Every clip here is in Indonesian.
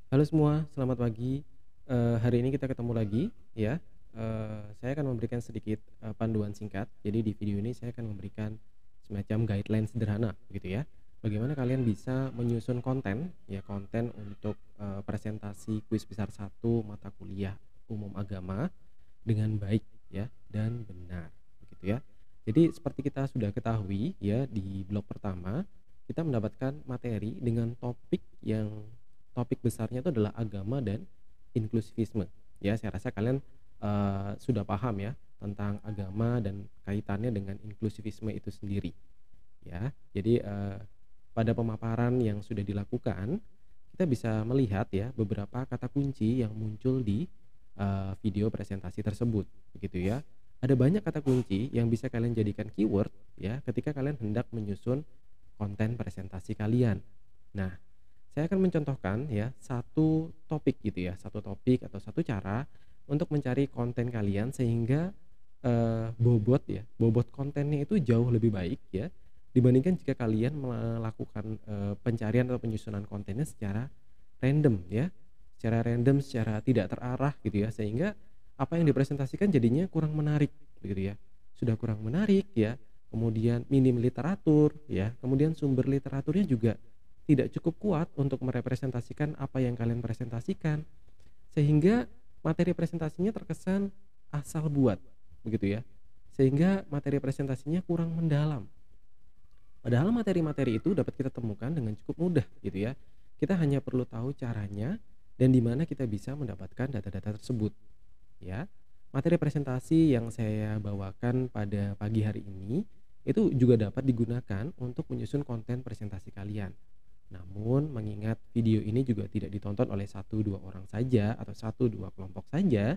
Halo semua, selamat pagi. Hari ini kita ketemu lagi ya. Saya akan memberikan sedikit, panduan singkat. Jadi di video ini saya akan memberikan semacam guideline sederhana gitu ya. Bagaimana kalian bisa menyusun konten ya, konten untuk, presentasi kuis besar satu mata kuliah umum agama dengan baik ya dan benar, begitu ya. Jadi seperti kita sudah ketahui ya di blog pertama, kita mendapatkan materi dengan topik besarnya itu adalah agama dan inklusivisme. Ya, saya rasa kalian, sudah paham ya tentang agama dan kaitannya dengan inklusivisme itu sendiri, ya. Jadi, pada pemaparan yang sudah dilakukan, kita bisa melihat ya beberapa kata kunci yang muncul di, video presentasi tersebut, begitu ya. Ada banyak kata kunci yang bisa kalian jadikan keyword ya ketika kalian hendak menyusun konten presentasi kalian. Nah, saya akan mencontohkan ya satu topik gitu ya, satu topik atau satu cara untuk mencari konten kalian sehingga, bobot kontennya itu jauh lebih baik ya, dibandingkan jika kalian melakukan, pencarian atau penyusunan kontennya secara random ya, secara tidak terarah gitu ya, sehingga apa yang dipresentasikan jadinya kurang menarik begitu ya. Sudah kurang menarik ya, kemudian minim literatur ya, kemudian sumber literaturnya juga tidak cukup kuat untuk merepresentasikan apa yang kalian presentasikan, sehingga materi presentasinya terkesan asal buat, begitu ya. Sehingga materi presentasinya kurang mendalam. Padahal materi-materi itu dapat kita temukan dengan cukup mudah gitu ya. Kita hanya perlu tahu caranya dan di mana kita bisa mendapatkan data-data tersebut, ya. Materi presentasi yang saya bawakan pada pagi hari ini itu juga dapat digunakan untuk menyusun konten presentasi kalian. Namun mengingat video ini juga tidak ditonton oleh satu 2 orang saja atau satu 2 kelompok saja,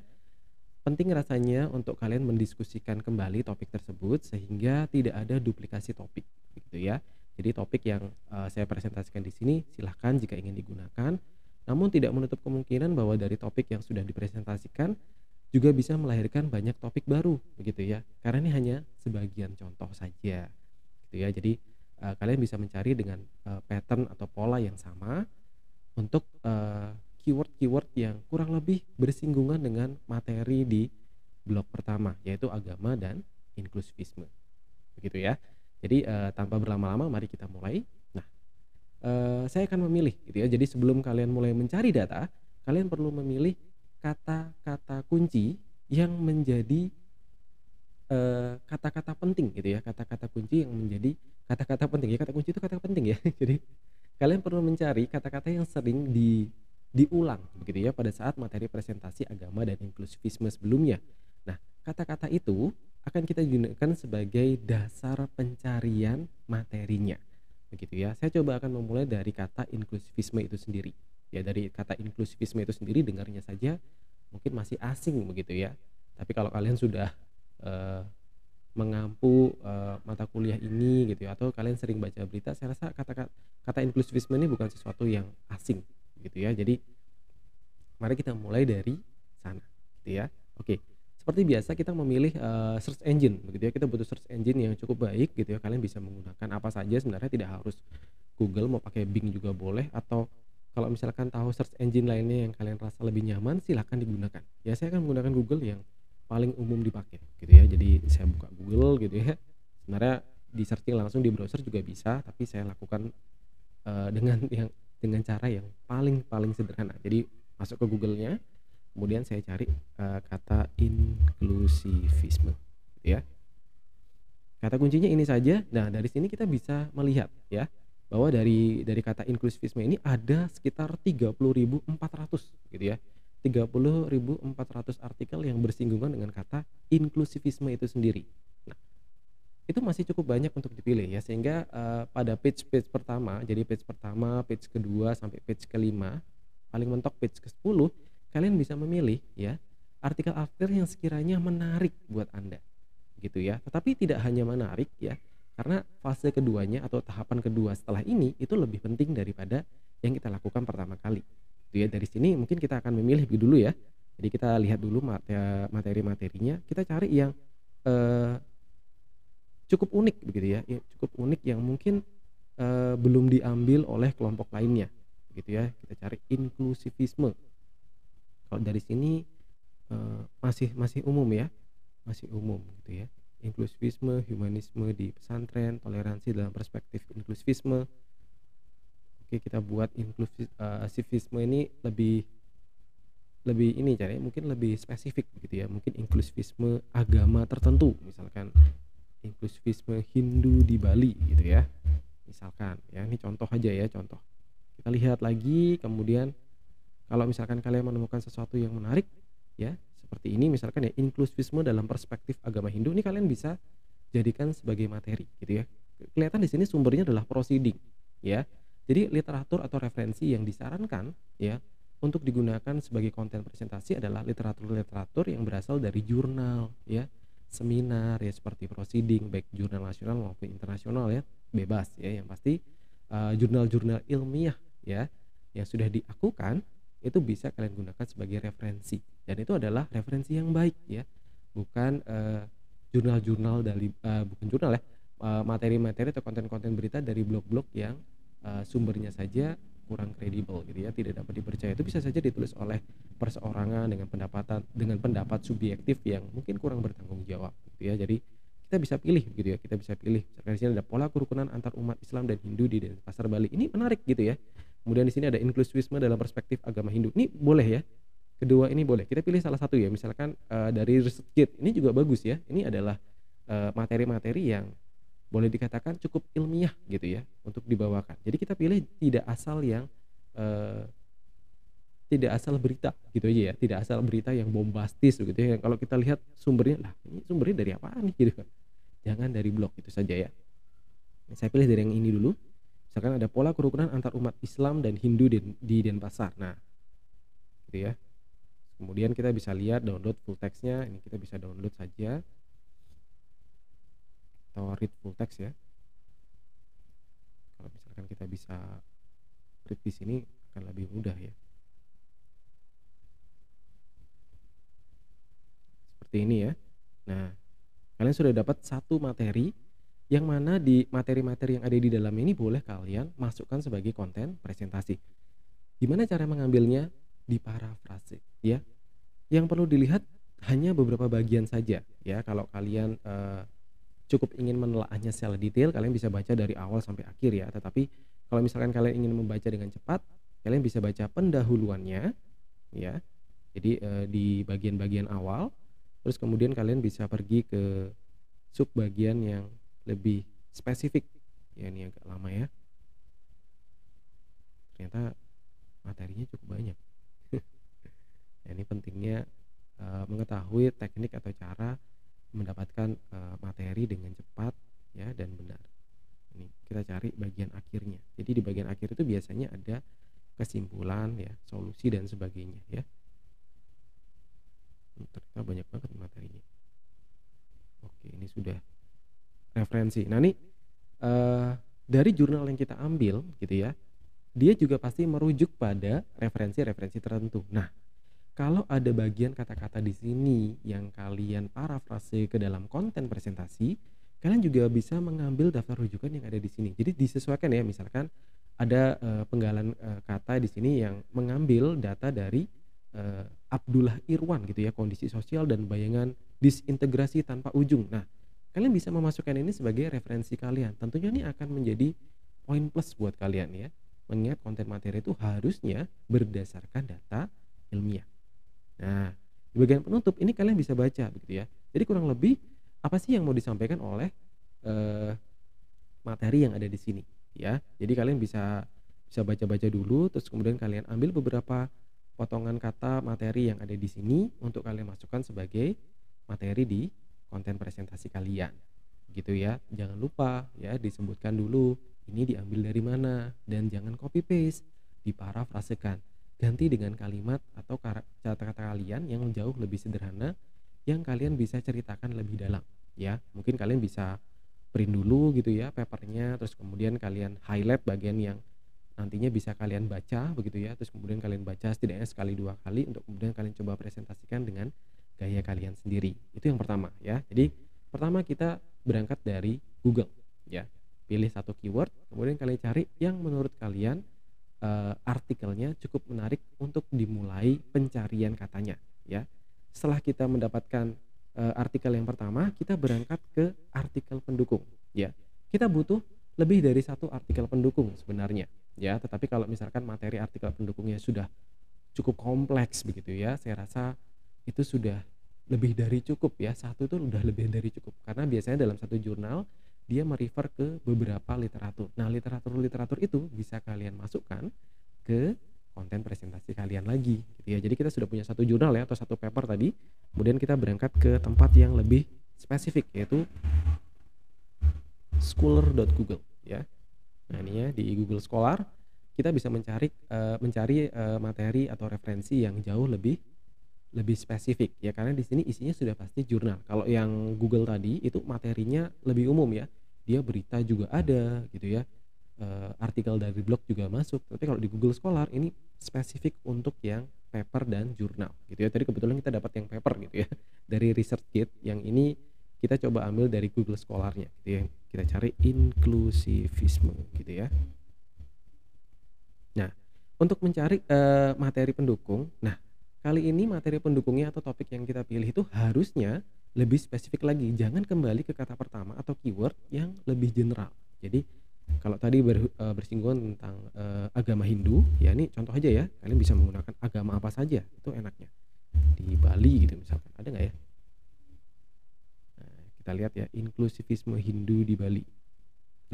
penting rasanya untuk kalian mendiskusikan kembali topik tersebut sehingga tidak ada duplikasi topik, gitu ya. Jadi topik yang, saya presentasikan di sini silahkan jika ingin digunakan, namun tidak menutup kemungkinan bahwa dari topik yang sudah dipresentasikan juga bisa melahirkan banyak topik baru, begitu ya. Karena ini hanya sebagian contoh saja, gitu ya. Jadi, kalian bisa mencari dengan, pattern atau pola yang sama untuk, keyword-keyword yang kurang lebih bersinggungan dengan materi di blog pertama, yaitu agama dan inklusivisme, begitu ya. Jadi, tanpa berlama-lama mari kita mulai. Nah, saya akan memilih gitu ya. Jadi sebelum kalian mulai mencari data, kalian perlu memilih kata-kata kunci yang menjadi, kata-kata penting gitu ya, kata-kata kunci yang menjadi kata-kata penting ya, kata kunci itu kata penting ya. Jadi kalian perlu mencari kata-kata yang sering diulang begitu ya pada saat materi presentasi agama dan inklusivisme sebelumnya. Nah, kata-kata itu akan kita gunakan sebagai dasar pencarian materinya. Begitu ya. Saya coba akan memulai dari kata inklusivisme itu sendiri. Ya dari kata inklusivisme itu sendiri dengarnya saja mungkin masih asing begitu ya. Tapi kalau kalian sudah eee, mengampu, mata kuliah ini gitu ya, atau kalian sering baca berita, saya rasa kata inklusivisme ini bukan sesuatu yang asing gitu ya. Jadi mari kita mulai dari sana gitu ya. Oke, seperti biasa kita memilih, search engine begitu ya, kita butuh search engine yang cukup baik gitu ya, kalian bisa menggunakan apa saja sebenarnya tidak harus Google, mau pakai Bing juga boleh atau kalau misalkan tahu search engine lainnya yang kalian rasa lebih nyaman silahkan digunakan. Ya saya akan menggunakan Google yang paling umum dipakai gitu ya. Jadi saya buka Google gitu ya, sebenarnya di-searching langsung di browser juga bisa, tapi saya lakukan, dengan cara yang paling paling sederhana. Jadi masuk ke Google-nya, kemudian saya cari, kata inklusivisme gitu ya. Kata kuncinya ini saja. Nah, dari sini kita bisa melihat ya, bahwa dari kata inklusivisme ini ada sekitar 30.400 gitu ya. 30.400 artikel yang bersinggungan dengan kata inklusivisme itu sendiri. Nah, itu masih cukup banyak untuk dipilih ya, sehingga, pada page-page pertama, jadi page pertama, page kedua, sampai page kelima, paling mentok page ke-10, kalian bisa memilih ya, artikel-artikel yang sekiranya menarik buat Anda. Gitu ya. Tetapi tidak hanya menarik ya, karena fase keduanya atau tahapan kedua setelah ini itu lebih penting daripada yang kita lakukan pertama kali. Gitu ya. Dari sini mungkin kita akan memilih dulu ya. Jadi kita lihat dulu materi-materinya, kita cari yang eh, cukup unik begitu ya, cukup unik yang mungkin belum diambil oleh kelompok lainnya. gitu ya. Kita cari inklusivisme. Kalau dari sini masih masih umum ya, masih umum gitu ya. Inklusivisme, humanisme di pesantren, toleransi dalam perspektif inklusivisme. Oke, kita buat inklusivisme ini lebih lebih ini cari mungkin lebih spesifik gitu ya. Mungkin inklusivisme agama tertentu, misalkan inklusivisme Hindu di Bali gitu ya. Misalkan ya, ini contoh aja ya, contoh. Kita lihat lagi, kemudian kalau misalkan kalian menemukan sesuatu yang menarik ya, seperti ini misalkan ya, inklusivisme dalam perspektif agama Hindu, ini kalian bisa jadikan sebagai materi gitu ya. Kelihatan di sini sumbernya adalah proceeding ya. Jadi literatur atau referensi yang disarankan ya untuk digunakan sebagai konten presentasi adalah literatur-literatur yang berasal dari jurnal ya, seminar ya, seperti proceeding baik jurnal nasional maupun internasional ya, bebas ya, yang pasti jurnal-jurnal ilmiah ya yang sudah diakukan itu bisa kalian gunakan sebagai referensi, dan itu adalah referensi yang baik ya, bukan jurnal-jurnal dari bukan jurnal ya, materi-materi atau konten-konten berita dari blog-blog yang sumbernya saja kurang kredibel gitu ya, tidak dapat dipercaya. Itu bisa saja ditulis oleh perseorangan dengan pendapat subjektif yang mungkin kurang bertanggung jawab gitu ya. Jadi kita bisa pilih gitu ya, kita bisa pilih. Misalkan di sini ada pola kerukunan antar umat Islam dan Hindu di Denpasar Bali. Ini menarik gitu ya. Kemudian di sini ada inklusivisme dalam perspektif agama Hindu. Ini boleh ya. Kedua ini boleh. Kita pilih salah satu ya. Misalkan dari ResearchGate. Ini juga bagus ya. Ini adalah materi-materi yang boleh dikatakan cukup ilmiah gitu ya untuk dibawakan. Jadi kita pilih tidak asal yang tidak asal berita gitu aja ya. Tidak asal berita yang bombastis gitu ya. Kalau kita lihat sumbernya, lah ini sumbernya dari apaan nih gitu kan. Jangan dari blog itu saja ya. Saya pilih dari yang ini dulu. Misalkan ada pola kerukunan antar umat Islam dan Hindu di Denpasar. Nah, gitu ya. Kemudian kita bisa lihat download full text-nya. Ini kita bisa download saja atau read full text ya. Kalau misalkan kita bisa read di sini akan lebih mudah ya. Seperti ini ya. Nah, kalian sudah dapat satu materi yang mana di materi-materi yang ada di dalam ini boleh kalian masukkan sebagai konten presentasi. Gimana cara mengambilnya? Di parafrase ya. Yang perlu dilihat hanya beberapa bagian saja ya. Kalau kalian cukup ingin menelaahnya secara detail, kalian bisa baca dari awal sampai akhir ya. Tetapi kalau misalkan kalian ingin membaca dengan cepat, kalian bisa baca pendahuluannya ya. Jadi di bagian-bagian awal, terus kemudian kalian bisa pergi ke sub bagian yang lebih spesifik. Ya, ini agak lama ya. Ternyata materinya cukup banyak. Ya, ini pentingnya mengetahui teknik atau cara mendapatkan materi dengan cepat ya dan benar. Ini kita cari bagian akhirnya. Jadi di bagian akhir itu biasanya ada kesimpulan ya, solusi dan sebagainya ya. Ternyata banyak banget materinya. Oke, ini sudah referensi. Nah, ini dari jurnal yang kita ambil gitu ya, dia juga pasti merujuk pada referensi-referensi tertentu. Nah, kalau ada bagian kata-kata di sini yang kalian parafrase ke dalam konten presentasi, kalian juga bisa mengambil daftar rujukan yang ada di sini. Jadi disesuaikan ya, misalkan ada penggalan kata di sini yang mengambil data dari Abdullah Irwan gitu ya, kondisi sosial dan bayangan disintegrasi tanpa ujung. Nah, kalian bisa memasukkan ini sebagai referensi kalian. Tentunya ini akan menjadi poin plus buat kalian ya. Mengingat konten materi itu harusnya berdasarkan data ilmiah. Nah, di bagian penutup ini kalian bisa baca begitu ya. Jadi kurang lebih apa sih yang mau disampaikan oleh materi yang ada di sini ya. Jadi kalian bisa baca-baca dulu, terus kemudian kalian ambil beberapa potongan kata materi yang ada di sini untuk kalian masukkan sebagai materi di konten presentasi kalian. Gitu ya. Jangan lupa ya disebutkan dulu ini diambil dari mana, dan jangan copy paste, diparafrasekan. Ganti dengan kalimat atau kata-kata kalian yang jauh lebih sederhana yang kalian bisa ceritakan lebih dalam ya. Mungkin kalian bisa print dulu gitu ya papernya, terus kemudian kalian highlight bagian yang nantinya bisa kalian baca begitu ya, terus kemudian kalian baca setidaknya sekali dua kali untuk kemudian kalian coba presentasikan dengan gaya kalian sendiri. Itu yang pertama ya. Jadi pertama kita berangkat dari Google ya. Pilih satu keyword, kemudian kalian cari yang menurut kalian artikelnya cukup menarik untuk dimulai pencarian katanya ya. Setelah kita mendapatkan artikel yang pertama, kita berangkat ke artikel pendukung ya. Kita butuh lebih dari satu artikel pendukung sebenarnya ya, tetapi kalau misalkan materi artikel pendukungnya sudah cukup kompleks begitu ya, saya rasa itu sudah lebih dari cukup ya, satu itu udah lebih dari cukup. Karena biasanya dalam satu jurnal dia merefer ke beberapa literatur. Nah, literatur-literatur itu bisa kalian masukkan ke konten presentasi kalian lagi gitu ya. Jadi kita sudah punya satu jurnal ya atau satu paper tadi, kemudian kita berangkat ke tempat yang lebih spesifik yaitu scholar.google ya. Nah, ini ya di Google Scholar kita bisa mencari materi atau referensi yang jauh lebih spesifik ya, karena di sini isinya sudah pasti jurnal. Kalau yang Google tadi itu materinya lebih umum ya. Dia berita juga ada gitu ya. Artikel dari blog juga masuk. Tapi kalau di Google Scholar ini spesifik untuk yang paper dan jurnal gitu ya. Tadi kebetulan kita dapat yang paper gitu ya dari ResearchGate. Yang ini kita coba ambil dari Google Scholar-nya gitu ya. Kita cari inklusivisme gitu ya. Nah, untuk mencari materi pendukung, nah kali ini materi pendukungnya atau topik yang kita pilih itu harusnya lebih spesifik lagi. Jangan kembali ke kata pertama atau keyword yang lebih general. Jadi kalau tadi bersinggungan tentang agama Hindu, ya ini contoh aja ya. Kalian bisa menggunakan agama apa saja, itu enaknya. Di Bali gitu misalkan, ada nggak ya? Nah, kita lihat ya, inklusivisme Hindu di Bali.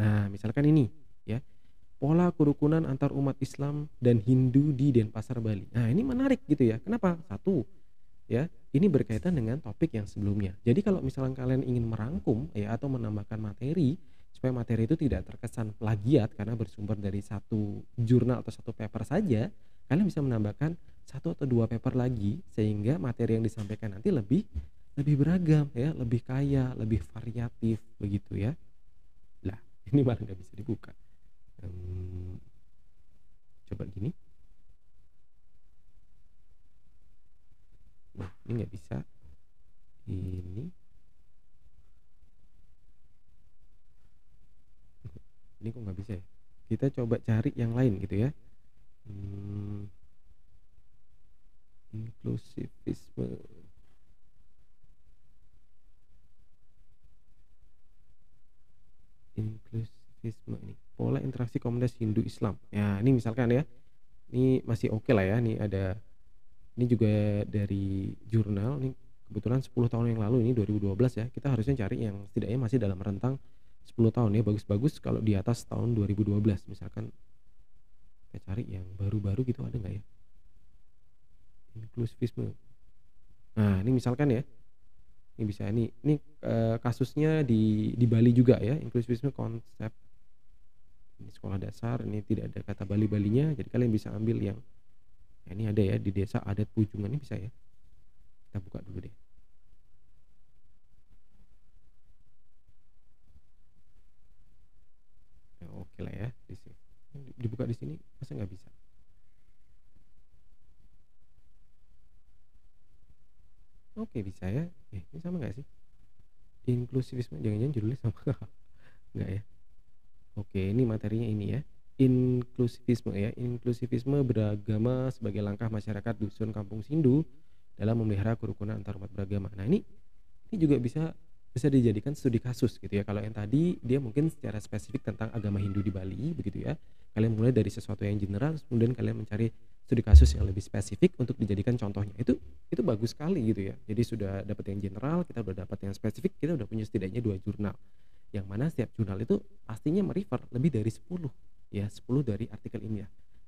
Nah, misalkan ini ya. Pola kerukunan antar umat Islam dan Hindu di Denpasar, Bali. Nah, ini menarik gitu ya. Kenapa? Satu, ya, ini berkaitan dengan topik yang sebelumnya. Jadi kalau misalnya kalian ingin merangkum ya atau menambahkan materi supaya materi itu tidak terkesan plagiat karena bersumber dari satu jurnal atau satu paper saja, kalian bisa menambahkan satu atau dua paper lagi sehingga materi yang disampaikan nanti lebih beragam ya, lebih kaya, lebih variatif begitu ya. Lah, ini malah nggak bisa dibuka. Coba gini. Nah, ini nggak bisa. Ini kok nggak bisa ya. Kita coba cari yang lain gitu ya. Inklusivisme. Ini pola interaksi komunitas Hindu Islam. Ya, ini misalkan ya. Ini masih oke lah ya. Ini juga dari jurnal nih, kebetulan 10 tahun yang lalu, ini 2012 ya. Kita harusnya cari yang setidaknya masih dalam rentang 10 tahun ya. Bagus-bagus kalau di atas tahun 2012 misalkan. Kita cari yang baru-baru gitu, ada nggak ya? Inklusivisme. Nah, ini misalkan ya. Ini bisa ini kasusnya di Bali juga ya, inklusivisme konsep. Ini sekolah dasar, ini tidak ada kata Bali-Balinya, jadi kalian bisa ambil yang ini ada ya di desa adat Pujungan, ini bisa ya. Kita buka dulu deh. Nah, oke lah ya, dibuka di sini masa nggak bisa? Oke bisa ya. Ini sama nggak sih? Inklusivisme, jangan-jangan judulnya sama nggak ya? Oke, ini materinya ini ya. Inklusivisme ya. Inklusivisme beragama sebagai langkah masyarakat dusun kampung Sindu dalam memelihara kerukunan antar umat beragama. Nah, ini juga bisa dijadikan studi kasus gitu ya. Kalau yang tadi dia mungkin secara spesifik tentang agama Hindu di Bali begitu ya. Kalian mulai dari sesuatu yang general, kemudian kalian mencari studi kasus yang lebih spesifik untuk dijadikan contohnya. Itu bagus sekali gitu ya. Jadi sudah dapat yang general, kita udah dapat yang spesifik, kita udah punya setidaknya 2 jurnal. Yang mana setiap jurnal itu pastinya merefer lebih dari 10 ya, 10 dari artikel ini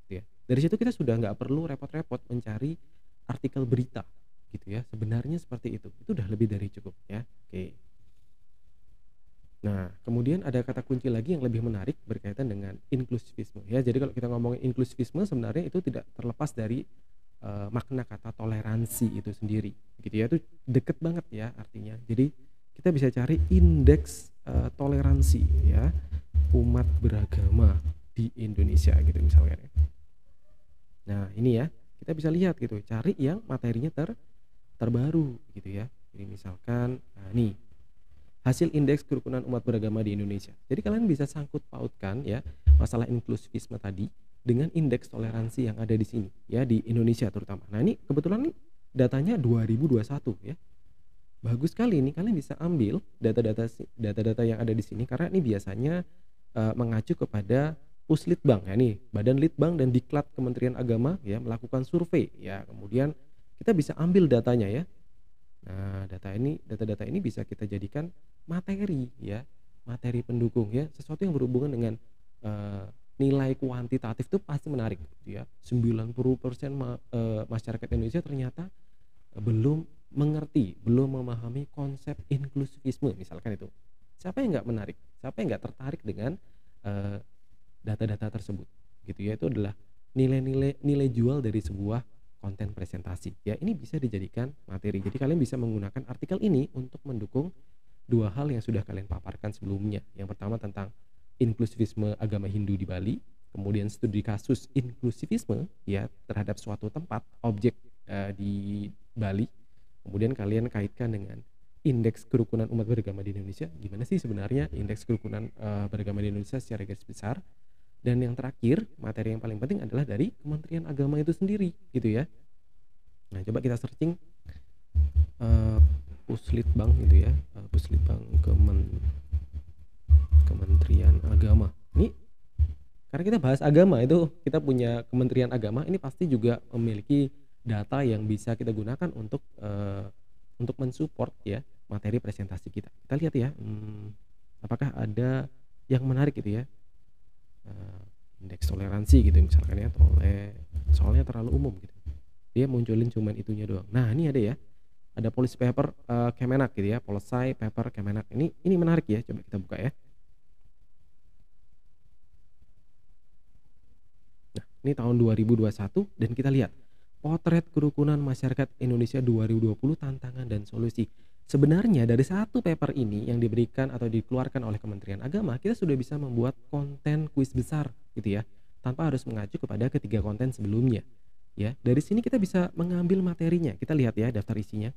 ya. Dari situ kita sudah nggak perlu repot-repot mencari artikel berita gitu ya. Sebenarnya seperti itu udah lebih dari cukup ya. Oke. Nah, kemudian ada kata kunci lagi yang lebih menarik berkaitan dengan inklusivisme ya. Jadi kalau kita ngomongin inklusivisme sebenarnya itu tidak terlepas dari makna kata toleransi itu sendiri gitu ya. Itu deket banget ya artinya. Jadi kita bisa cari indeks toleransi ya umat beragama di Indonesia gitu misalnya. Nah, ini ya, kita bisa lihat gitu, cari yang materinya terbaru gitu ya. Jadi misalkan nih hasil indeks kerukunan umat beragama di Indonesia. Jadi kalian bisa sangkut pautkan ya masalah inklusivisme tadi dengan indeks toleransi yang ada di sini ya, di Indonesia terutama. Nah, ini kebetulan nih datanya 2021 ya. Bagus sekali nih, kalian bisa ambil data-data yang ada di sini karena ini biasanya mengacu kepada Puslitbang ya, nih Badan Litbang dan Diklat Kementerian Agama ya melakukan survei ya, kemudian kita bisa ambil datanya ya. Nah, data-data ini bisa kita jadikan materi ya, materi pendukung ya, sesuatu yang berhubungan dengan eh, nilai kuantitatif itu pasti menarik gitu ya. 90% masyarakat Indonesia ternyata belum mengerti, belum memahami konsep inklusivisme misalkan itu. Siapa yang nggak menarik? Siapa yang nggak tertarik dengan eh, data-data tersebut? Gitu ya, itu adalah nilai jual dari sebuah konten presentasi. Ya, ini bisa dijadikan materi. Jadi kalian bisa menggunakan artikel ini untuk mendukung dua hal yang sudah kalian paparkan sebelumnya. Yang pertama tentang inklusivisme agama Hindu di Bali, kemudian studi kasus inklusivisme ya terhadap suatu tempat objek di Bali. Kemudian kalian kaitkan dengan indeks kerukunan umat beragama di Indonesia. Gimana sih sebenarnya indeks kerukunan beragama di Indonesia secara garis besar? Dan yang terakhir, materi yang paling penting adalah dari Kementerian Agama itu sendiri, gitu ya. Nah, coba kita searching Puslitbang gitu ya, Puslitbang Kementerian Agama. Ini karena kita bahas agama itu, kita punya Kementerian Agama ini pasti juga memiliki data yang bisa kita gunakan untuk mensupport ya materi presentasi kita. Kita lihat ya, apakah ada yang menarik gitu ya. Indeks toleransi gitu misalkan ya, soalnya terlalu umum gitu, dia munculin cuman itunya doang. Nah, ini ada ya, ada policy paper Kemenak gitu ya, policy paper Kemenak. Ini menarik ya, coba kita buka ya. Nah, ini tahun 2021 dan kita lihat potret kerukunan masyarakat Indonesia 2020 tantangan dan solusi. Sebenarnya dari satu paper ini yang diberikan atau dikeluarkan oleh Kementerian Agama, kita sudah bisa membuat konten kuis besar gitu ya, tanpa harus mengacu kepada ketiga konten sebelumnya. Ya, dari sini kita bisa mengambil materinya. Kita lihat ya daftar isinya.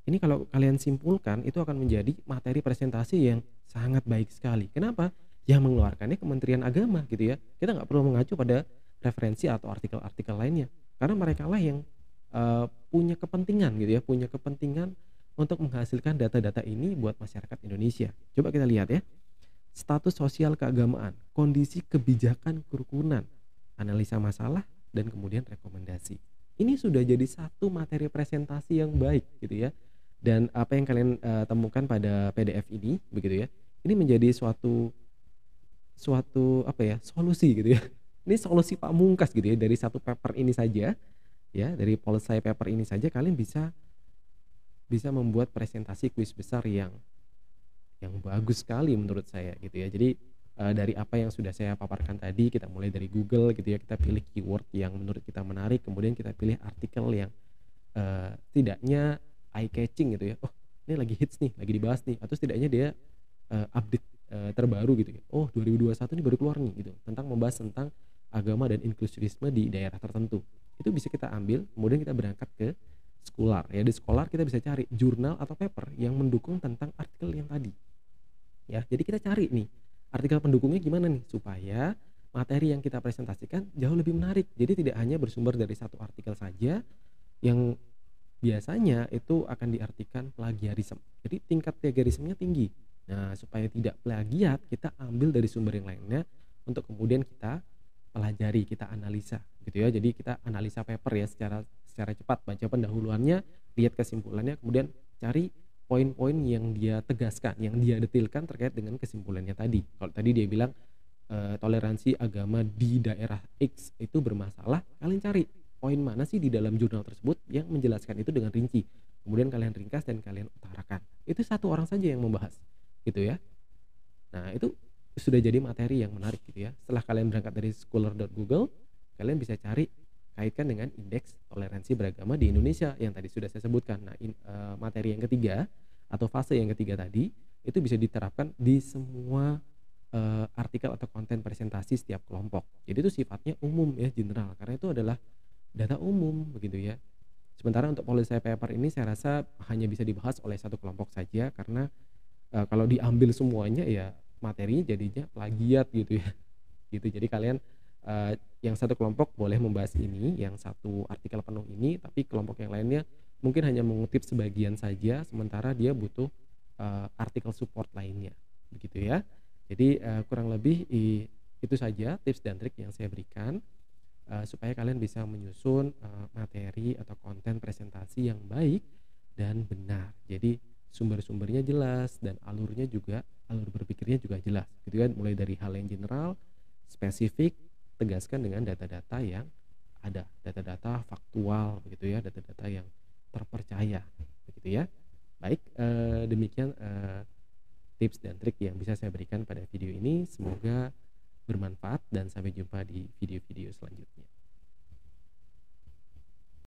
Ini kalau kalian simpulkan itu akan menjadi materi presentasi yang sangat baik sekali. Kenapa? Yang mengeluarkannya Kementerian Agama gitu ya. Kita nggak perlu mengacu pada referensi atau artikel-artikel lainnya, karena mereka lah yang punya kepentingan gitu ya, punya kepentingan untuk menghasilkan data-data ini buat masyarakat Indonesia. Coba kita lihat ya. Status sosial keagamaan, kondisi kebijakan kerukunan, analisa masalah, dan kemudian rekomendasi. Ini sudah jadi satu materi presentasi yang baik gitu ya. Dan apa yang kalian temukan pada PDF ini begitu ya. Ini menjadi suatu apa ya, solusi gitu ya. Ini solusi pamungkas gitu ya, dari satu paper ini saja ya, dari policy paper ini saja kalian bisa membuat presentasi kuis besar yang bagus sekali menurut saya gitu ya. Jadi dari apa yang sudah saya paparkan tadi, kita mulai dari Google gitu ya, kita pilih keyword yang menurut kita menarik, kemudian kita pilih artikel yang setidaknya eye catching gitu ya. Oh, ini lagi hits nih, lagi dibahas nih, atau setidaknya dia update terbaru gitu ya. Oh, 2021 ini baru keluar nih gitu, tentang membahas tentang agama dan inklusivisme di daerah tertentu. Itu bisa kita ambil, kemudian kita berangkat ke Scholar ya. Di Scholar kita bisa cari jurnal atau paper yang mendukung tentang artikel yang tadi ya. Jadi kita cari nih artikel pendukungnya gimana nih, supaya materi yang kita presentasikan jauh lebih menarik. Jadi tidak hanya bersumber dari satu artikel saja yang biasanya itu akan diartikan plagiarisme. Jadi tingkat plagiarismenya tinggi. Nah, supaya tidak plagiat, kita ambil dari sumber yang lainnya untuk kemudian kita pelajari, kita analisa gitu ya. Jadi kita analisa paper ya secara cepat, baca pendahuluannya, lihat kesimpulannya, kemudian cari poin-poin yang dia tegaskan, yang dia detilkan terkait dengan kesimpulannya tadi. Kalau tadi dia bilang toleransi agama di daerah X itu bermasalah, kalian cari poin mana sih di dalam jurnal tersebut yang menjelaskan itu dengan rinci. Kemudian kalian ringkas dan kalian utarakan. Itu satu orang saja yang membahas gitu ya. Nah, itu sudah jadi materi yang menarik gitu ya. Setelah kalian berangkat dari scholar.google, kalian bisa cari, kaitkan dengan indeks toleransi beragama di Indonesia yang tadi sudah saya sebutkan. Nah, materi yang ketiga atau fase yang ketiga tadi itu bisa diterapkan di semua artikel atau konten presentasi setiap kelompok. Jadi itu sifatnya umum ya, general, karena itu adalah data umum begitu ya. Sementara untuk policy paper ini saya rasa hanya bisa dibahas oleh satu kelompok saja, karena kalau diambil semuanya ya materi jadinya plagiat gitu ya. Gitu. Jadi kalian yang satu kelompok boleh membahas ini, yang satu artikel penuh ini, tapi kelompok yang lainnya mungkin hanya mengutip sebagian saja, sementara dia butuh artikel support lainnya, begitu ya. Jadi kurang lebih itu saja tips dan trik yang saya berikan supaya kalian bisa menyusun materi atau konten presentasi yang baik dan benar. Jadi sumber-sumbernya jelas dan alur berpikirnya juga jelas, gitu kan. Mulai dari hal yang general, spesifik, tegaskan dengan data-data yang ada, data-data faktual begitu ya, data-data yang terpercaya begitu ya. Baik, demikian tips dan trik yang bisa saya berikan pada video ini. Semoga bermanfaat dan sampai jumpa di video-video selanjutnya.